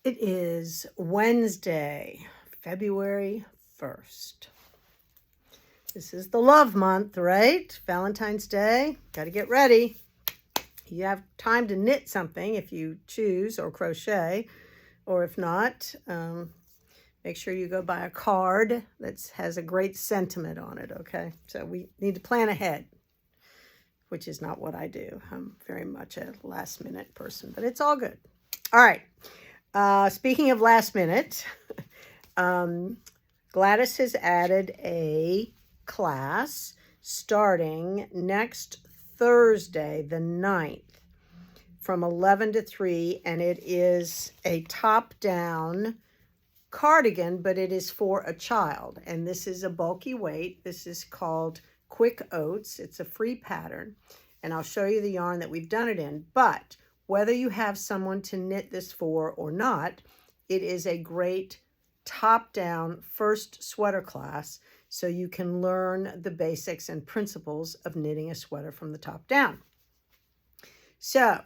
It is Wednesday, February 1st. This is the love month, right? Valentine's Day. Got to get ready. You have time to knit something if you choose, or crochet, or if not, make sure you go buy a card that has a great sentiment on it, okay? So we need to plan ahead, which is not what I do. I'm very much a last minute person, but it's all good. All right. Speaking of last minute, Gladys has added a class starting next Thursday, the 9th, from 11 to 3, and it is a top-down cardigan, but it is for a child, and this is a bulky weight. This is called Quick Oats. It's a free pattern, and I'll show you the yarn that we've done it in, but whether you have someone to knit this for or not, it is a great top-down first sweater class, so you can learn the basics and principles of knitting a sweater from the top down. So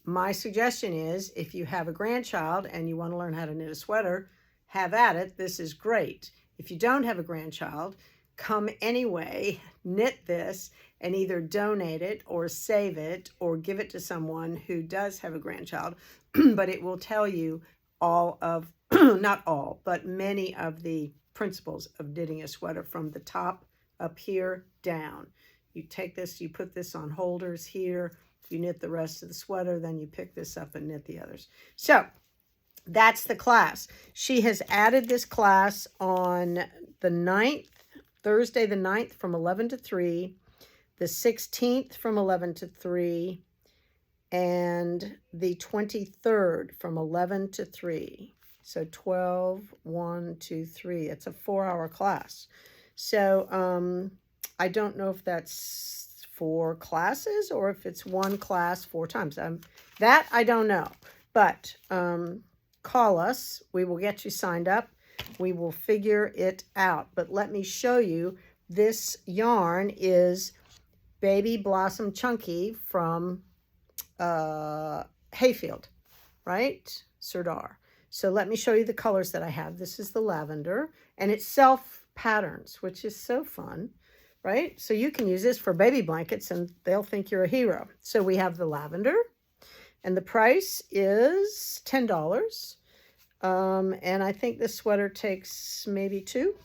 my suggestion is, if you have a grandchild and you want to learn how to knit a sweater, have at it. This is great. If you don't have a grandchild, come anyway, knit this, and either donate it or save it or give it to someone who does have a grandchild. But it will tell you all of, not all, but many of the principles of knitting a sweater from the top up here down. You take this, you put this on holders here, you knit the rest of the sweater, then you pick this up and knit the others. So that's the class. She has added this class on the 9th, Thursday the 9th from 11 to 3, the 16th from 11 to 3, and the 23rd from 11 to 3. So 12, 1, 2, 3. It's a 4-hour class. So I don't know if that's 4 classes or if it's one class 4 times. That I don't know. But call us. We will get you signed up. We will figure it out. But let me show you. This yarn is Baby Blossom Chunky from Hayfield, right? Serdar. So let me show you the colors that I have. This is the lavender, and it's self patterns, which is so fun, right? So you can use this for baby blankets and they'll think you're a hero. So we have the lavender, and the price is $10. And I think this sweater takes maybe 2.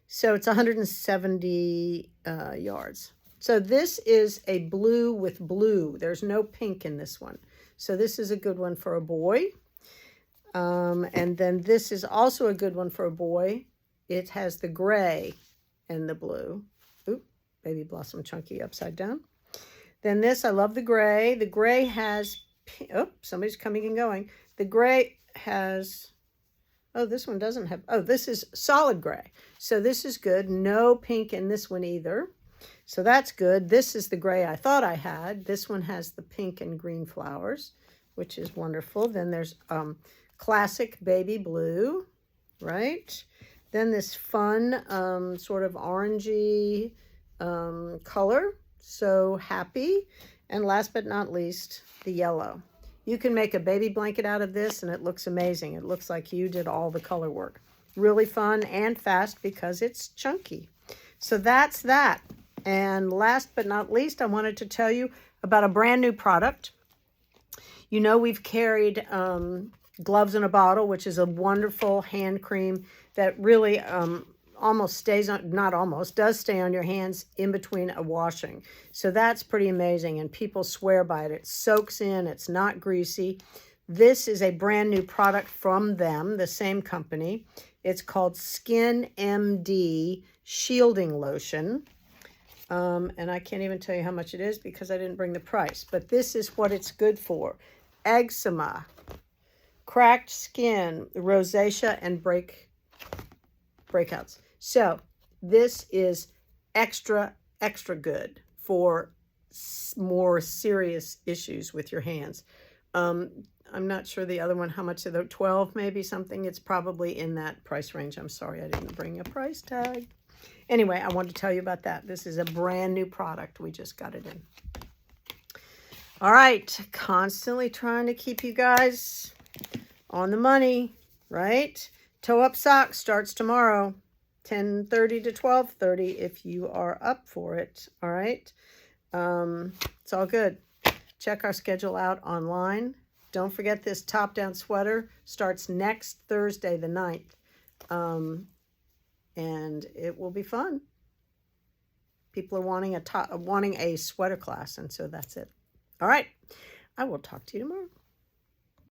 So it's 170 yards. So this is a blue with blue. There's no pink in this one. So this is a good one for a boy. And then this is also a good one for a boy. It has the gray and the blue. Oop, Baby Blossom Chunky upside down. Then this, I love the gray. The gray has, oh, somebody's coming and going. The gray has, oh, this one doesn't have, oh, this is solid gray. So this is good. No pink in this one either. So that's good. This is the gray I thought I had. This one has the pink and green flowers, which is wonderful. Then there's classic baby blue, right? Then this fun sort of orangey color. So happy. And last but not least, the yellow. You can make a baby blanket out of this and it looks amazing. It looks like you did all the color work. Really fun and fast because it's chunky. So that's that. And last but not least, I wanted to tell you about a brand new product. You know, we've carried Gloves in a Bottle, which is a wonderful hand cream that really almost stays on, not almost, does stay on your hands in between a washing. So that's pretty amazing, and people swear by it. It soaks in, it's not greasy. This is a brand new product from them, the same company. It's called Skin MD Shielding Lotion. And I can't even tell you how much it is because I didn't bring the price. But this is what it's good for. Eczema, cracked skin, rosacea, and breakouts. So this is extra, extra good for more serious issues with your hands. I'm not sure the other one, how much of the 12 maybe something. It's probably in that price range. I'm sorry I didn't bring a price tag. Anyway, I wanted to tell you about that. This is a brand new product. We just got it in. All right, constantly trying to keep you guys On the money, right? Toe Up Socks starts tomorrow, 10:30 to 12:30 if you are up for it, all right? It's all good. Check our schedule out online. Don't forget this top-down sweater starts next Thursday, the 9th. And it will be fun. People are wanting a sweater class, and so that's it. All right. I will talk to you tomorrow.